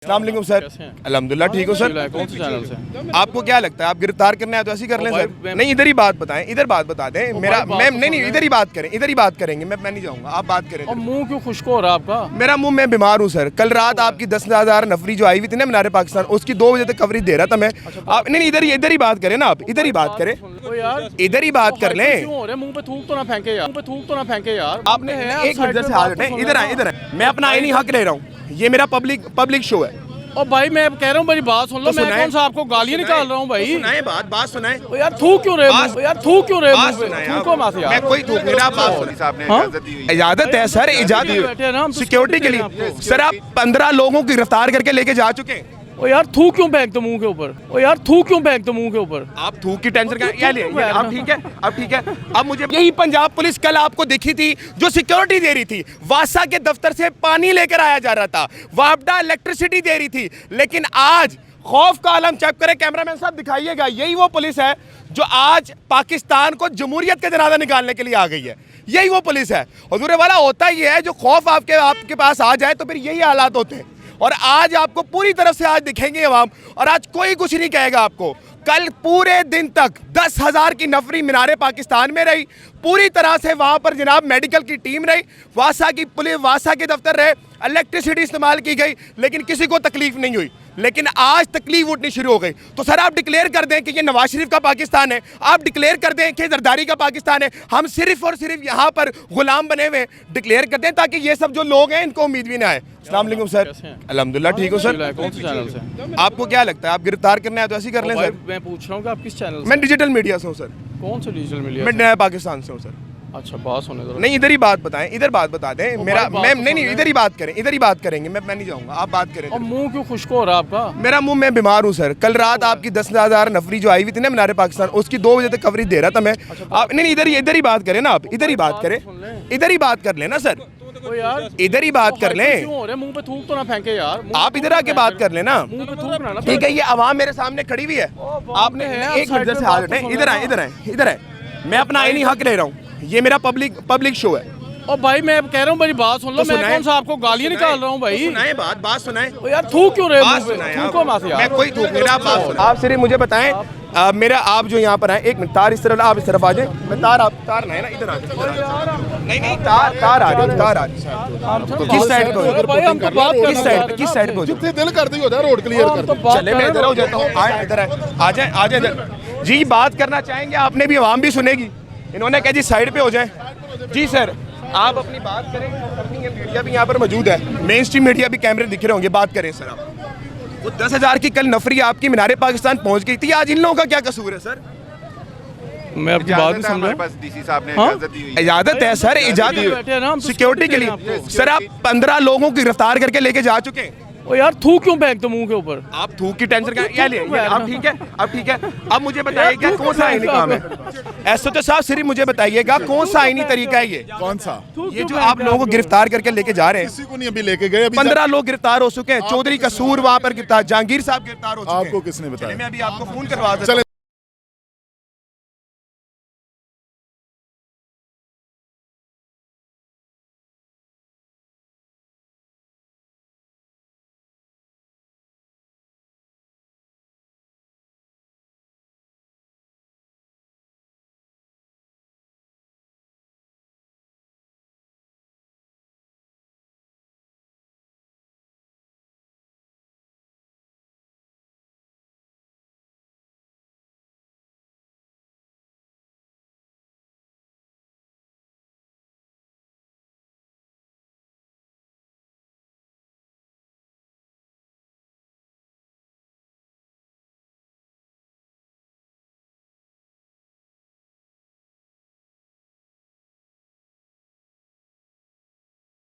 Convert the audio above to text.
अस्सलाम वालेकुम सर। अल्हम्दुलिल्लाह ठीक हो सर। कौन से चैनल से? आपको क्या लगता है आप गिरफ्तार करने आए तो ऐसे ही कर लें सर? नहीं, इधर ही बात बताएं, इधर बात बता दें। मेरा मैं नहीं, इधर ही बात करें, इधर ही बात करेंगे। मैं नहीं जाऊंगा, आप बात करें। और मुंह क्यों खुश्क हो रहा है आपका? मेरा मुंह, मैं बीमार हूँ सर। कल रात आपकी 10,000 नफरी जो आई हुई थी ना मीनार पाकिस्तान, उसकी 2 बजे तक कवरेज दे रहा था मैं। आप नहीं, इधर ही बात करें ना, आप इधर ही बात करें, इधर ही बात कर लें। मुंह पे थूक तो ना फेंके यार, मुंह पे थूक तो ना फेंके यार। आपने एक मिनट से हाथ हटाएं, इधर आए। मैं अपना आईनी हक ले रहा हूँ, ये मेरा पब्लिक शो है। और भाई मैं कह रहा हूँ मेरी बात सुन लो। मैं कौन सा आपको गालियाँ निकाल रहा हूँ भाई? सुनाए बात सुनाए। यार थूक क्यों रहे हो? यार थूक क्यों रहे हो? थूको मत यार। मैं कोई थूक नहीं रहा, बात सुनिए। इजाजत है सर, इजाजत सिक्योरिटी के लिए। सर आप 15 लोगों की गिरफ्तार करके लेके जा चुके हैं। ओ यार थूक क्यों फेंक दो मुंह के ऊपर? ओ यार थूक क्यों फेंक दो मुंह के ऊपर? आप थूक की टेंशन क्या ये अब ठीक है, अब ठीक है। अब मुझे यही पंजाब पुलिस कल आपको दिखी थी जो सिक्योरिटी दे रही थी। वासा के दफ्तर से पानी लेकर आया जा रहा था, वापडा इलेक्ट्रिसिटी दे रही थी। लेकिन आज खौफ का आलम चेक करें, कैमरामैन साहब दिखाइएगा, यही वो पुलिस है जो आज पाकिस्तान को जमहूरियत का जनाजा निकालने के लिए आ गई है। यही वो पुलिस है। हुजूर वाला होता ही है, जो खौफ आपके पास आ जाए तो फिर यही हालात होते हैं। और आज आपको पूरी तरफ से आज दिखेंगे अवाम, और आज कोई कुछ नहीं कहेगा आपको। कल पूरे दिन तक 10,000 की नफरी मीनारे पाकिस्तान में रही, पूरी तरह से वहां पर जनाब मेडिकल की टीम रही, वासा की पुलिस, वासा के दफ्तर रहे, इलेक्ट्रिसिटी इस्तेमाल की गई, लेकिन किसी को तकलीफ नहीं हुई। लेकिन आज तकलीफ उठनी शुरू हो गई। तो सर आप डिक्लेयर कर दें कि ये नवाज शरीफ का पाकिस्तान है, आप डिक्लेयर कर दें कि जरदारी का पाकिस्तान है। हम सिर्फ और सिर्फ यहाँ पर गुलाम बने हुए डिक्लेयर कर दें, ताकि ये सब जो लोग हैं इनको उम्मीद भी ना आए। अस्सलाम वालेकुम सर। अल्हम्दुलिल्लाह ठीक हो सर। कौन से चैनल से? आपको क्या लगता है आप गिरफ्तार करने आए तो ऐसे ही कर लें सर? मैं पूछ रहा हूँ कि आप किस चैनल से? मैं डिजिटल मीडिया से हूँ सर। कौन से डिजिटल मीडिया? मैं नया पाकिस्तान से हूँ सर। अच्छा बात सुने जरा। नहीं, इधर ही बात बताएं, इधर बात बता दें। मेरा मैं नहीं, इधर ही बात करें, इधर ही बात करेंगे। मैं नहीं जाऊंगा, आप बात करें। और मुंह क्यों खुश्क हो रहा है आपका? मेरा मुंह, मैं बीमार हूँ सर। कल रात आपकी 10,000 नफरी जो आई हुई थी ना मीनार पाकिस्तान, उसकी 2 बजे तक कवरेज दे रहा था मैं। आप नहीं, इधर ही बात करें ना, आप इधर ही बात करें, इधर ही बात कर लेना सर, इधर ही बात कर लें। मुंह पे थूक तो ना फेंके यार। आप इधर आके बात कर लेना, मुंह पे थूक ना। ठीक है। ये आवाम मेरे सामने खड़ी हुई है, आपने एक मिनट से हाथ हटाएं, इधर आए। मैं अपना आईनी हक ले रहा हूँ, ये मेरा पब्लिक शो है। और भाई मैं कह रहा हूँ मेरी बात सुन लो। मैं कौन सा आपको गालियाँ निकाल रहा हूँ भाई? सुनाए बात सुनाए। यार थूक क्यों रहे हो? थूको मत यार। मैं कोई थूक नहीं रहा, आप सिर्फ मुझे बताएं। मेरा आप जो यहाँ पर आए, एक मिनट, तार इस तरफ, आप इस तरफ आ जाए। मैं तार ना है ना, इधर आ जाए। नहीं, तार आ रही। किस साइड पे? किस साइड पे? जितने दिल कर दी होता है रोड क्लियर कर दो। चले मैं इधर हो जाता हूँ। इधर आ जाए इधर। जी बात करना चाहेंगे, आपने भी आवाम भी सुनेगी। इन्होंने कहा जी साइड पे हो जाए। जी सर आप अपनी बात करें, मीडिया भी यहाँ पर मौजूद है, मेन स्ट्रीम मीडिया भी, कैमरे दिख रहे होंगे, बात करें सर आप। वो 10,000 की कल नफरी आपकी मीनारे पाकिस्तान पहुंच गई थी, आज इन लोगों का क्या कसूर है सर? मैं आपकी बात नहीं समझ रहा। डीसी साहब ने इजाजत दी हुई है। इजाजत है सर, इजाजत सिक्योरिटी के लिए। सर आप 15 लोगों की गिरफ्तार करके लेके जा चुके हैं। ओ यार थूक क्यों फेंक दो मुंह के ऊपर? आप थूक की टेंशन क्या अब ठीक है, अब ठीक है। अब मुझे बताइएगा कौन सा आईनी काम है? एसओटी साहब सिर्फ मुझे बताइएगा कौन सा आईनी तरीका है ये? कौन सा? ये जो आप लोगों को गिरफ्तार करके लेके जा रहे हैं। किसी को नहीं अभी लेके गए। 15 लोग गिरफ्तार हो चुके हैं। चौधरी कसूर वहां पर गिरफ्तार, जहांगीर साहब गिरफ्तार हो चुके हैं। आपको किसने बताया? मैं अभी आपको फोन करवा देता हूं।